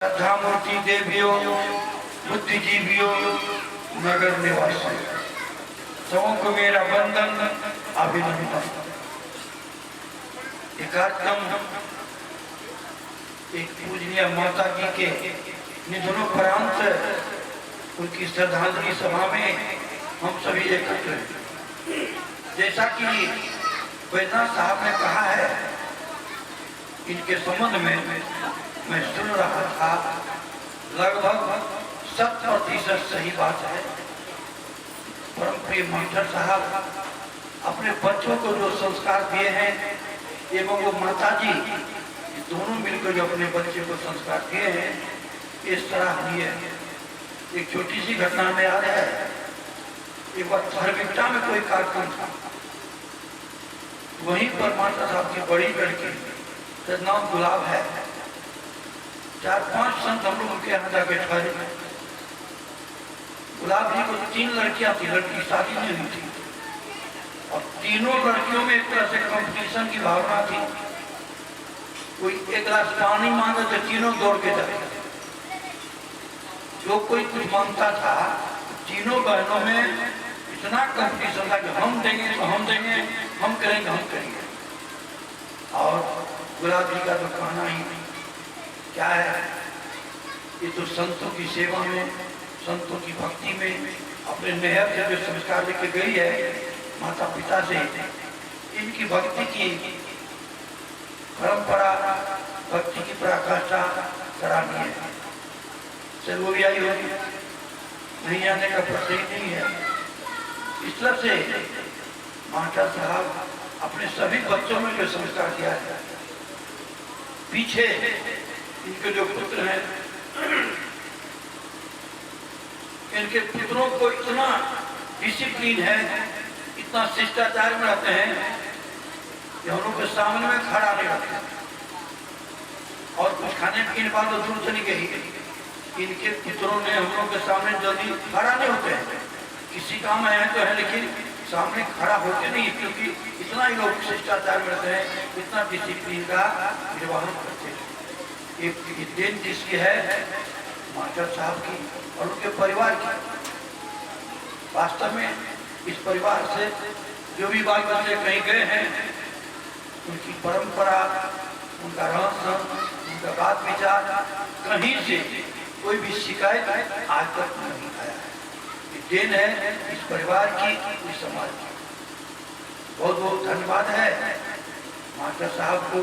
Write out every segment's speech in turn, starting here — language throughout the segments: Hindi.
श्रद्धा मूर्ति देवियों, बुद्धिजीवियों, नगर निवासी सबों को मेरा वंदन अभिनंदन। ये कार्यक्रम एक पूजनीय माता जी के निधनोपरांत उनकी श्रद्धांजलि सभा में हम सभी एकत्र हैं। जैसा कि वैद्यनाथ साहब ने कहा है, इनके संबंध में मैं सुन रहा था, लगभग 100% सही बात है। परम प्रिय मास्टर साहब अपने बच्चों को जो संस्कार दिए हैं एवं वो माता जी दोनों मिलकर जो अपने बच्चे को संस्कार दिए हैं, ये सराहनीय है। एक छोटी सी घटना में याद है, एक बार धर्मिकता में कोई कार्यक्रम था, वहीं पर मास्टर साहब की बड़ी लड़की, जिसका नाम गुलाब है, 4-5 संत हम लोग उनके यहाँ जाके ठहरे। गुलाब जी को 3 लड़कियां थी, लड़की शादी नहीं हुई थी, और तीनों लड़कियों में एक तरह से कंपटीशन की भावना थी। कोई एक गिलास पानी मांगे तो तीनों दौड़ के जाए। जो कोई कुछ मांगता था, तीनों बहनों में इतना कंपटीशन था कि हम देंगे तो हम देंगे, हम करेंगे हम करेंगे। और गुलाब जी का तो कहना ही क्या है, ये तो संतों की सेवा में, संतों की भक्ति में अपने नहर से जो संस्कार लेके गई है माता पिता से, इनकी भक्ति की परंपरा, भक्ति की पराकाष्ठा सराहनीय है। चल वो भी आई होगी, नहीं आने का प्रश्न ही नहीं है। इस तरह से मास्टर साहब अपने सभी बच्चों में जो संस्कार दिया है, पीछे इनके जो पुत्र हैं, इनके पुत्रों को इतना डिसिप्लिन है, इतना शिष्टाचार में रहते हैं कि हम लोग के सामने में खड़ा नहीं रहते। और कुछ खाने पीने बात तो दूर चली गई, इनके पुत्रों ने हम लोग के सामने जल्दी खड़ा नहीं होते हैं। किसी काम आए हैं तो है, लेकिन सामने खड़ा होते नहीं, क्योंकि इतना ही लोग शिष्टाचार में रहते हैं, इतना डिसिप्लिन का निर्वाहन करते हैं। एक देन जिसकी है मास्टर साहब की और उनके परिवार की। वास्तव में इस परिवार से जो भी बाल बच्चे कहीं गए हैं, उनकी परंपरा, उनका रहन, उनका बात विचार, कहीं से कोई भी शिकायत आज तक नहीं आया है। ये देन है इस परिवार की, इस समाज की। बहुत बहुत धन्यवाद है मास्टर साहब को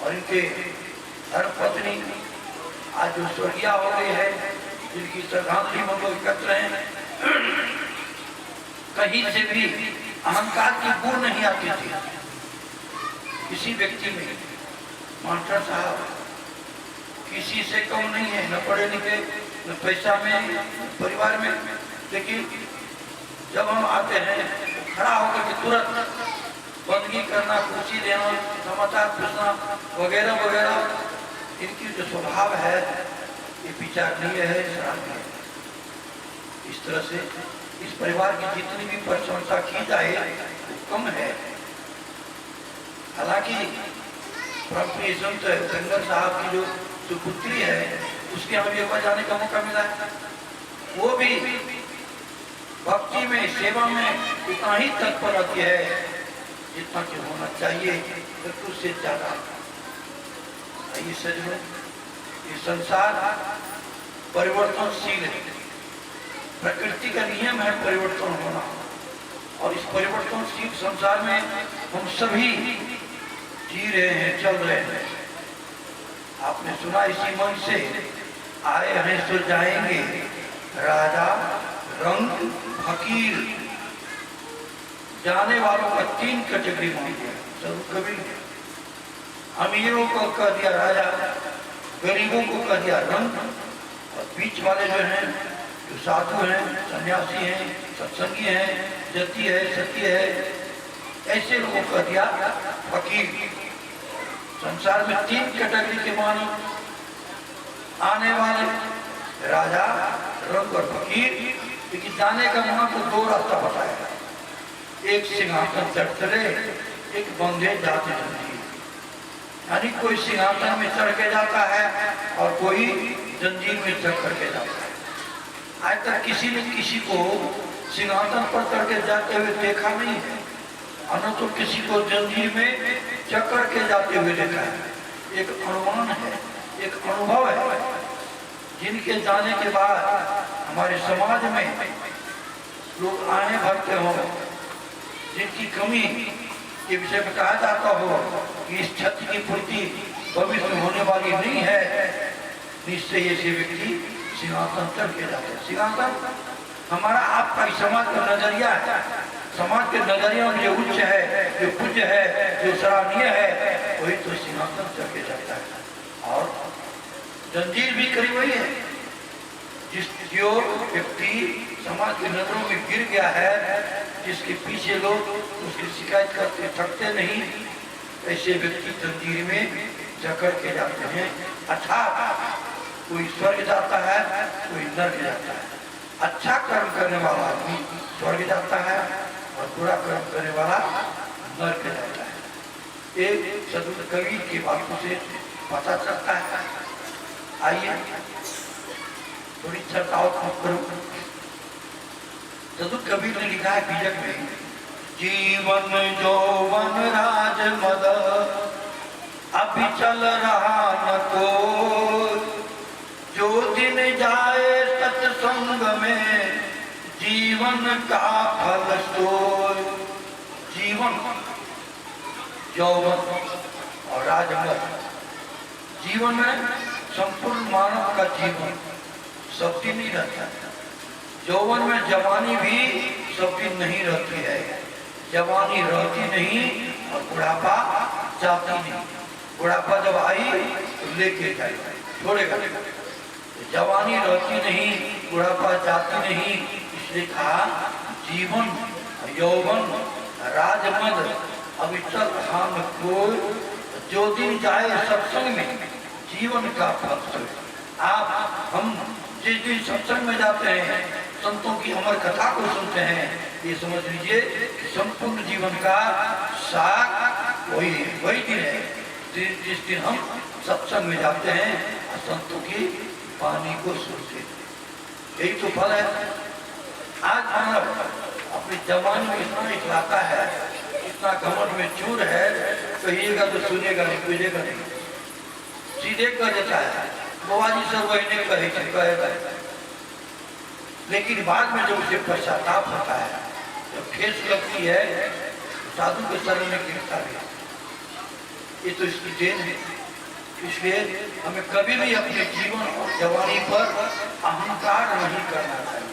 और इनके धर्मपत्नी आज जो स्वर्गीय हो गई है, जिनकी श्रद्धांजलि हम लोग एकत्र हैं। कहीं से भी अहंकार की बू नहीं आती थी किसी व्यक्ति में। मास्टर साहब किसी से कम नहीं है, न पढ़े लिखे, न पैसा में, न परिवार में, लेकिन जब हम आते हैं तो खड़ा होकर के तुरंत बंदगी करना, कुर्सी देना, समाचार पूछना वगैरह वगैरह, इनकी जो स्वभाव है ये विचारणीय है, सराहनीय है। इस तरह से इस परिवार की जितनी भी प्रशंसा की जाए वो कम है। हालांकि प्रिय संत गंगा साहब की जो सुपुत्री है, उसके यहाँ भी एक बार जाने का मौका मिला है। वो भी भक्ति में, सेवा में इतना ही तत्पर रहती है जितना कि होना चाहिए, तो उससे ज्यादा। ये सजनों, ये संसार परिवर्तनशील है, प्रकृति का नियम है परिवर्तन होना, और इस परिवर्तनशील संसार में हम सभी जी रहे हैं, चल रहे हैं। आपने सुना इसी मन से, आए हैं तो जाएंगे, राजा रंग फकीर। जाने वालों का 3 कैटेगरी मान दिया सब कभी। अमीरों को कह दिया राजा, गरीबों को कह दिया रंग, और बीच वाले जो हैं, जो साधु हैं, सन्यासी हैं, सत्संगी हैं, जति है, सत्य है, ऐसे लोगों को कह दिया फकीर। संसार में 3 कैटेगरी के मानव आने वाले, राजा, रंग और फकीर। लेकिन जाने का वहां को 2 रास्ता बताया, एक सिंहासन चढ़ते, एक बंधे जाते जंजीर। यानी कोई सिंहासन में चढ़ के जाता है और कोई जंजीर में चढ़ करके जाता है। आज तक किसी ने किसी को सिंहासन पर चढ़ के जाते हुए देखा नहीं है, और न तो किसी को जंजीर में चक्कर के जाते हुए देखा है। एक अनुमान है, एक अनुभव है, जिनके जाने के बाद हमारे समाज में लोग आने भरते हो, जिनकी कमी के विषय में कहा जाता हो कि इस छत्र की पूर्ति भविष्य में होने वाली नहीं है, निश्चय ऐसे व्यक्ति सिंहासन चढ़ के जाते हैं। सिंहासन हमारा आपका समाज का नजरिया है, समाज के नजरिया में जो उच्च है, जो पूज्य है, जो सराहनीय है, वही तो सिंहासन चढ़ के जाता है। और जंजीर भी करीब वही है, जो व्यक्ति समाज की नजरों में गिर गया है, जिसके पीछे लोग उसकी शिकायत करते थकते नहीं, ऐसे व्यक्ति जंजीर में जकड़ के जाते हैं। अर्थात कोई स्वर्ग जाता है, कोई नर्क जाता है। अच्छा कर्म करने वाला आदमी स्वर्ग जाता है और बुरा कर्म करने वाला नर्क जाता है। एक सदुत कबीर की बातों से पता चलता है। आइए थोड़ी चर्चाओं करूं। सदुत कबीर ने लिखा है बीजक में, जीवन यौवन राज मद अभी चल रहा न को, जो दिन जाए सत्संग में जीवन का फल सोय। जीवन यौवन और राजमद, जीवन में संपूर्ण मानव का जीवन सब दिन नहीं रहता है। यौवन में जवानी भी सब दिन नहीं रहती है, जवानी रहती नहीं और बुढ़ापा जाती नहीं। बुढ़ापा जब आई तो लेके जाएगा, छोड़ेगा। जवानी रहती नहीं, बुढ़ापा जाती नहीं, इसलिए कहा जीवन यौवन राजमद अभी चल रहा न कोई, जो दिन जाए सत्संग में जीवन का फल। आप हम जिस दिन सत्संग में जाते हैं, संतों की अमर कथा को सुनते हैं, ये समझ लीजिए कि संपूर्ण जीवन का सार वही दिन है जिस दिन हम सत्संग में जाते हैं और संतों की वाणी को सुनते हैं। यही तो फल है। आज मानव अपनी जवानी में इतना इखलाता है, इतना घमंड में चूर है, कहिएगा तो सुनेगा नहीं, बुझेगा नहीं, सीधे कर देता है। बाबाजी सब वही नहीं कहेगा, लेकिन बाद में जब उसे पश्चाताप होता है, जब ठेस लगती है, साधु के शरण में गिरता है। ये तो इसकी देन है। इसलिए हमें कभी भी अपने जीवन और जवानी पर अहंकार नहीं करना चाहिए।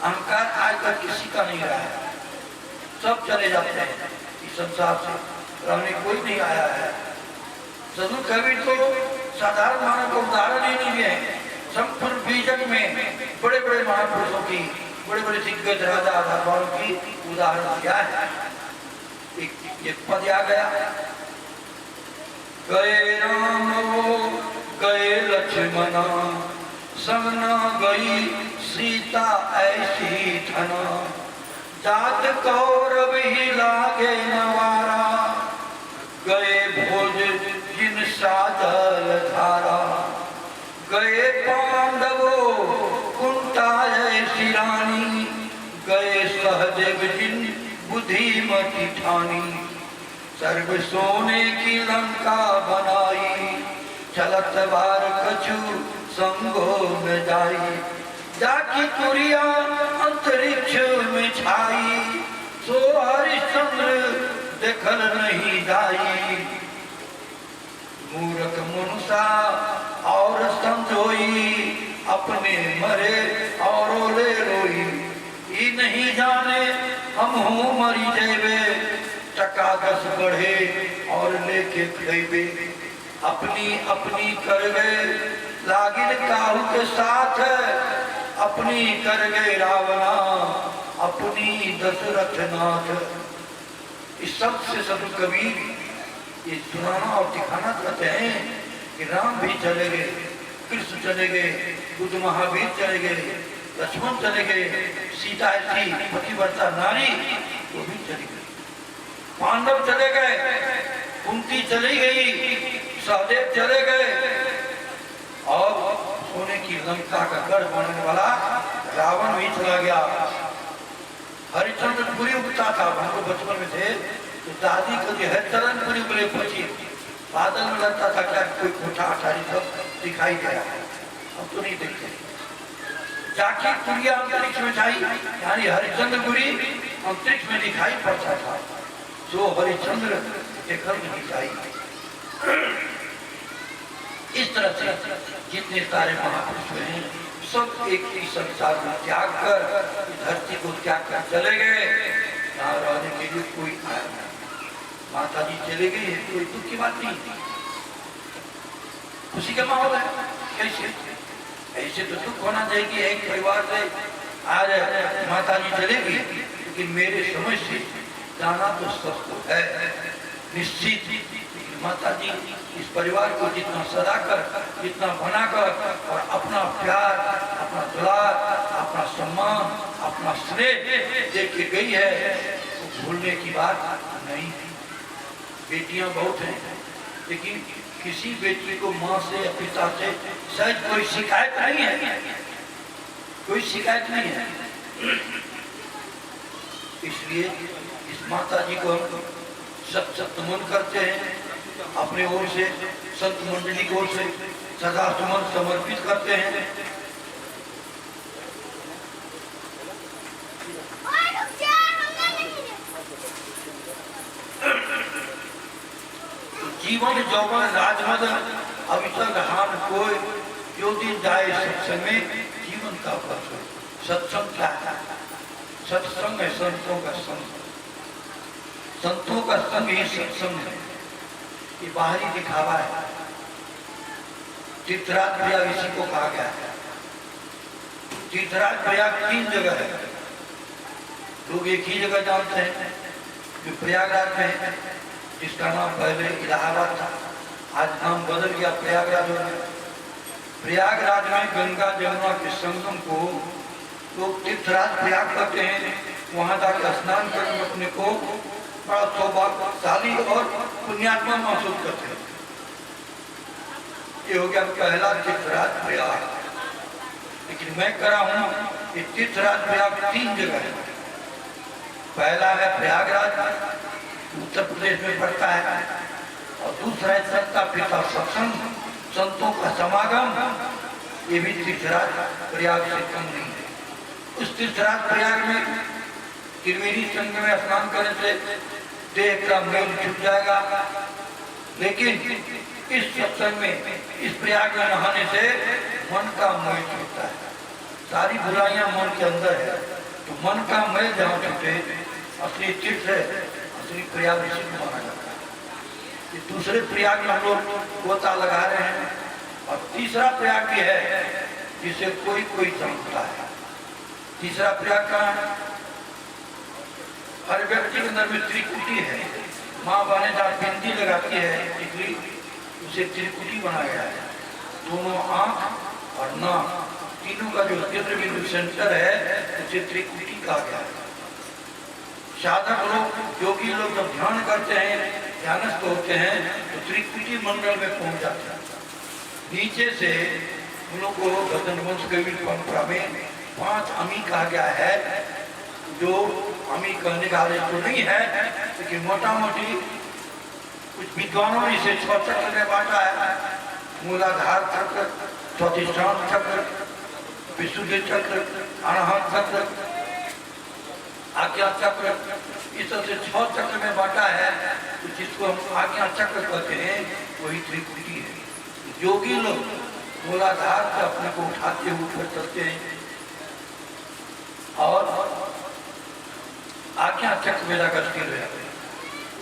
अहंकार आज तक किसी का नहीं रहा है, सब चले जाते हैं इस संसार से, रहने कोई नहीं आया है। सदु कबीर तो साधारण मानव को उदाहरण ही नहीं है, संपूर्ण बीजक में बड़े बड़े महापुरुषों की, बड़े बड़े दिग्गज राजा राजाओं की उदाहरण दिया है। एक पद आ गया, गए राम वो गए लक्ष्मणा, संग न गई सीता ऐसी धना, जात कौरव ही लागे नवारा, गए भोज जिन सादल धारा, गए पांडवो कुंता ऐसी रानी, गए सहदेव जिन बुद्धिमती ठानी, सर्व सोने की लंका बनाई, चलत बार कछु संगो में जाई, जाकी तुरिया अंतरिक्ष में छाई, सो हरिश्चंद्र देखल नहीं जाई, मूर्ख मनुष्य और समझोई, अपने मरे और ले रोई, ये नहीं जाने हम हूँ मरी जेबे, चकादस बढ़े और लेके खेबे, अपनी अपनी कर गए लागिन काहू के साथ, अपनी कर गए रावणा अपनी दशरथ नाथ। इस सब से सब कबीर ये सुनाना और दिखाना चाहते हैं कि राम भी चले गए, कृष्ण चले गए, बुद्ध महावीर चले गए, लक्ष्मण चले गए, सीता ऐसी पतिव्रता नारी वो भी चली गई, पांडव चले गए, कुंती चली गई, सहदेव चले गए, और कि लंका का गढ़ बनाने वाला रावण भी चला गया। हरिश्चंद्र पूरी उगता था, हम लोग बचपन में थे तो दादी कभी हरिचरण पूरी बोले पची बादल में लगता था क्या कोई कोठा अठारी सब दिखाई दे रहा है, अब तो नहीं देखते। जाके कुरिया अंतरिक्ष में जाई, यानी हरिश्चंद्रपुरी अंतरिक्ष में दिखाई पड़ता था, जो हरिश्चंद्र देखकर नहीं जाई। इस तरह से जितने सारे महापुरुष हैं सब एक ही संसार में त्याग कर धरती को त्याग कर चले गए। यहाँ रहने के लिए कोई आया नहीं। माता जी चले गई, कोई दुख की बात नहीं, खुशी का माहौल है। कैसे ऐसे तो दुख होना चाहिए कि एक परिवार से आज माता जी चलेगी, लेकिन मेरे समझ से जाना तो सब है निश्चित। लेकिन माता जी इस परिवार को जितना सदाकर, जितना बनाकर और अपना प्यार, अपना दुलार, अपना सम्मान, अपना स्नेह दे के गई है, तो भूलने की बात नहीं है। बेटियां बहुत हैं, लेकिन किसी बेटी को माँ से या पिता से शायद कोई शिकायत नहीं है, कोई शिकायत नहीं है। इसलिए इस माता जी को हम सत नमन करते हैं, अपने ओर से संत मंडली की ओर से सदा सुमन समर्पित करते हैं। जीवन जौवन राजमद अविचल हान कोई, जो दिन जाए सत्संग में जीवन का फल। सत्संग क्या है? सत्संग है संतों का संग, संतों का संग ही सत्संग है। ये बाहरी दिखावा है। तीर्थराज प्रयाग इसी को कहा गया है। तीर्थराज प्रयाग 3 जगह है, लोग एक ही जगह जानते हैं जो प्रयागराज में है, जिसका नाम पहले इलाहाबाद था, आज नाम बदल गया प्रयागराज हो गया। प्रयागराज में गंगा जमुना के संगम को लोग तीर्थराज प्रयाग कहते हैं। वहां जाकर स्नान करके अपने को बड़ा सौभाग्यशाली और पुण्यात्मा महसूस करते हैं। ये हो गया पहला तीर्थराज प्रयाग। लेकिन मैं कह रहा हूँ कि तीर्थराज प्रयाग 3 जगह है। पहला है प्रयागराज, उत्तर प्रदेश में पड़ता है, और दूसरा है संता पिता सत्संग, संतों का समागम, ये भी तीर्थराज प्रयाग से कम नहीं है। उस तीर्थराज प्रयाग में त्रिवेणी संगम में स्नान करने से देह का मेल छूट जाएगा, लेकिन इस सत्संग में, इस प्रयाग में नहाने से मन का मेल छूटता है। सारी बुराइयां मन के अंदर है, तो मन का मेल जहाँ छूटे असली तीर्थ है, असली प्रयाग इसी को माना जाता है। ये दूसरे प्रयाग में हम लोग गोता लगा रहे हैं, और तीसरा प्रयाग भी है जिसे कोई कोई समझता है। तीसरा प्रयाग कहाँ है? हर व्यक्ति के अंदर में त्रिकुटी है। माँ बने जहाँ बिंदी लगाती है टिकली, उसे त्रिकुटी बनाया गया है। दोनों आंख और नाक, तीनों का जो केंद्र बिंदु सेंटर है, उसे त्रिकुटी कहा गया है। साधक लोग, योगी लोग जब ध्यान करते हैं, ध्यानस्थ होते हैं, तो त्रिकुटी मंडल में पहुंच जाते हैं। नीचे से उन लोग को भजन वंश की परंपरा में 5 अमी कहा गया है, जो अमी कहने का आदेश तो नहीं है, लेकिन मोटा मोटी कुछ विद्वानों ने इसे 6 चक्र में बांटा है। मूलाधार चक्र, स्वाधिष्ठान चक्र, विशुद्धि चक्र, अनाहत चक्र, आज्ञा चक्र, इस तरह से 6 चक्र में बांटा है। तो जिसको हम आज्ञा चक्र कहते हैं वही त्रिकुटी है। योगी लोग मूलाधार से अपने को उठाते हुए ऊपर चलते हैं, और आज्ञा चक्र में जाकर स्थिर हो जाते हैं।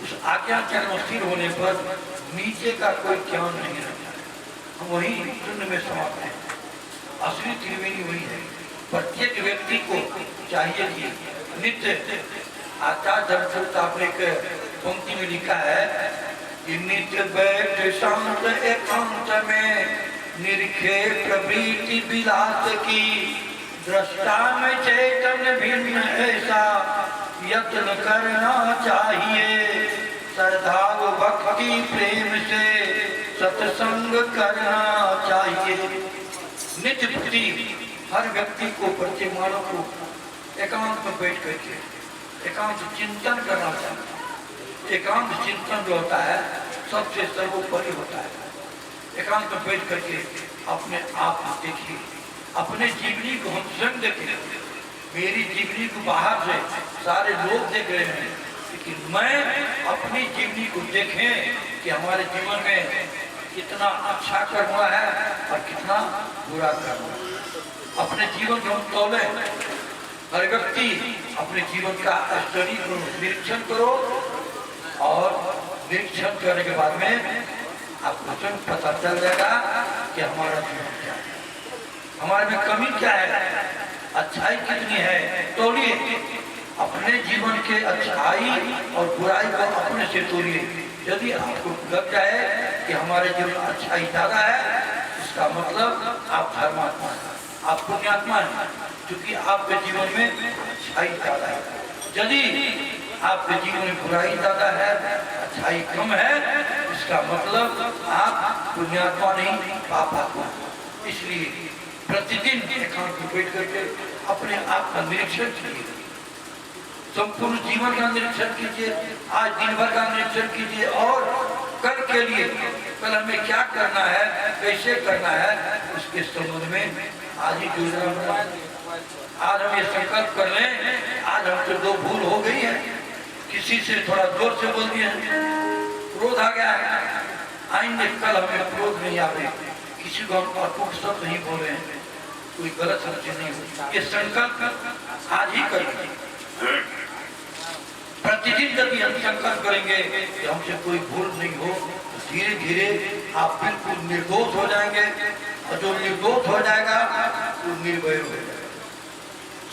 उस आज्ञा चक्र में स्थिर होने पर नीचे का कोई ज्ञान नहीं रहता, हम वही शून्य में समाप्त हैं। असली त्रिवेणी वही है। प्रत्येक व्यक्ति को चाहिए कि नित्य, आचार्य धर्मसूत्र आपने एक पंक्ति में लिखा है कि नित्य बैठ शांत एकांत में निरखे प्रवृत्ति विलास की, दृष्टा में चैतन्य भिन्न ऐसा यत्न करना चाहिए। श्रद्धा व भक्ति प्रेम से सत्संग करना चाहिए। नित्य प्रति हर व्यक्ति को, प्रत्येक मानव को एकांत में बैठ करके एकांत चिंतन करना चाहिए। एकांत चिंतन जो होता है सबसे सर्वोपरि होता है। एकांत में बैठ करके अपने आप को देखिए, अपने जीवनी को हम स्वयं देखें। मेरी जीवनी को बाहर से सारे लोग देख रहे हैं, लेकिन मैं अपनी जीवनी को देखें कि हमारे जीवन में कितना अच्छा कर्म हुआ है और कितना बुरा कर्म हुआ है। अपने जीवन को हम तौले। हर व्यक्ति अपने जीवन का स्टडी करो, निरीक्षण करो, और निरीक्षण करने के बाद में आपको स्वयं पता चल जाएगा कि हमारा जीवन क्या है, हमारे में कमी क्या है, अच्छाई कितनी है। तोड़िए अपने जीवन के अच्छाई और बुराई को अपने से तोड़िए। यदि आपको लग जाए कि हमारे जीवन में अच्छाई ज्यादा है, इसका मतलब आप धर्मात्मा हैं, आप पुण्यात्मा हैं, क्योंकि आपके जीवन में अच्छाई ज्यादा है। यदि आपके जीवन में बुराई ज्यादा है, अच्छाई कम है, इसका मतलब आप पुण्यात्मा नहीं, पापात्मा। इसलिए प्रतिदिन एकांत में बैठ करके अपने आप का निरीक्षण कीजिए, संपूर्ण जीवन का निरीक्षण कीजिए, आज दिन भर का निरीक्षण कीजिए, और कल के लिए कल हमें क्या करना है, कैसे करना है, उसके संबंध में आज ही योजना बनाएं। आज हम ये संकल्प कर लें, आज हमसे दो भूल हो गई है, किसी से थोड़ा जोर से बोल दिया, क्रोध आ गया है, आएंगे कल हमें क्रोध नहीं आवे, किसी को हम अटूट शब्द नहीं बोले हैं, कोई गलत समझ नहीं हो। ये संकल्प आज ही करेंगे। प्रतिदिन यदि हम संकल्प करेंगे कि हमसे कोई भूल नहीं हो, तो धीरे धीरे आप बिल्कुल निर्दोष हो जाएंगे, और जो निर्दोष हो जाएगा वो निर्भय हो जाएगा।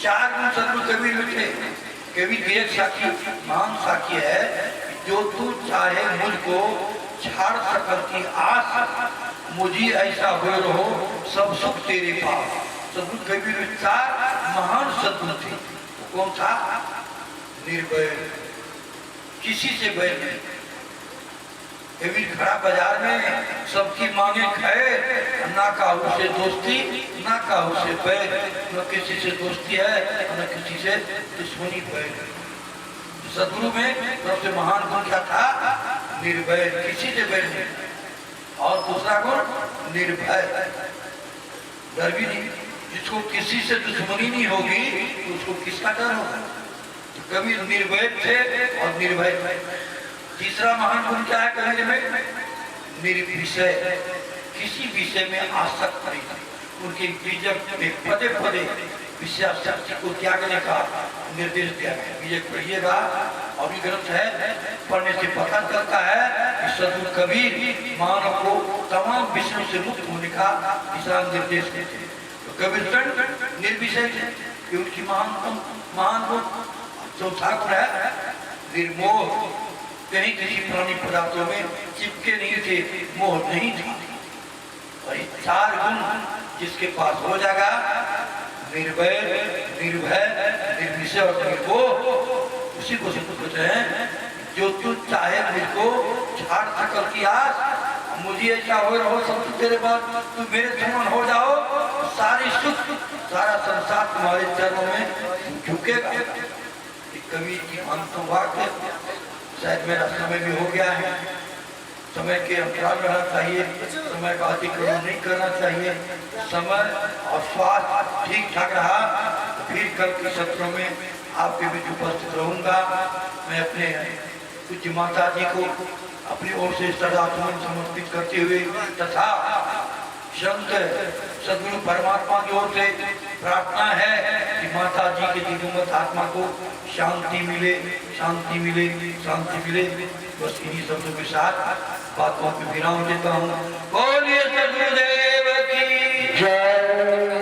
चार गुण सदगुरु कबीर में थे। कबीर की एक साखी, महान साखी है, जो तू चाहे मुझको छाड़ सकल की आस, मुझे ऐसा हो रहो सब सुख तेरे पास। सदगुरु कबीर में चार महान सदगुरु थे। कौन था? निर्भय, किसी से बैर नहीं। कबीर खड़ा बाजार में सबकी मांगे खाए, ना काहू से दोस्ती ना काहू से बैर, न किसी से दोस्ती है न किसी से दुश्मनी बैर। सदगुरु में सबसे महान गुण क्या था? निर्भय, किसी से बैर नहीं। और दूसरा गुण निर्भय, डर भी नहीं। जिसको किसी से दुश्मनी नहीं होगी तो उसको किसका डर होगा? कबीर निर्भय थे और निर्भय थे। तीसरा महान गुण क्या है कबीर में? निर्विषय, किसी विषय में आसक्त नहीं थे। उनके बीजक में पदे पदे विषय शक्ति को त्यागने का निर्देश दिया गया। बीजक पढ़िएगा, और ये ग्रंथ है, पढ़ने से पता चलता है कि सदगुरु कबीर मानव को तमाम विषयों से मुक्त होने का दिशा निर्देश देते हैं। तो कबीर चंद निर्विषय थे, कि उनकी महान गुण चौथा गुण है निर्मोह, कहीं किसी प्राणी पदार्थों में चिपके नहीं थे, मोह नहीं था। और ये चार गुण जिसके पास हो जाएगा, निर्भय, निर्भय, निर्विषय और निर्मोह, उसी को कहते हैं जो तू चाहे मुझको छाड़ सकल की आस, मुझे ऐसा हो रहो सब तेरे बाद, तू मेरे समान हो जाओ, सारी सुख सारा संसार तुम्हारे चरणों में झुकेगा। कबीर की अंतिम वाक्य। शायद मेरा समय भी हो गया है, समय के अंतराल रहना चाहिए, समय का अतिक्रमण नहीं करना चाहिए। समय और स्वास्थ्य ठीक ठाक रहा तो फिर कल के सत्रों में आपके बीच उपस्थित रहूंगा। मैं अपने पूज्य माता जी को अपनी ओर से श्रद्धासुमन समर्पित करते हुए तथा संत सदगुरु परमात्मा की ओर से प्रार्थना है कि माता जी के दिवंगत आत्मा को शांति मिले, शांति मिले, शांति मिले। बस इन्हीं शब्दों के साथ बातों को विराम देता हूँ। बोलिए सदगुरुदेव की जय।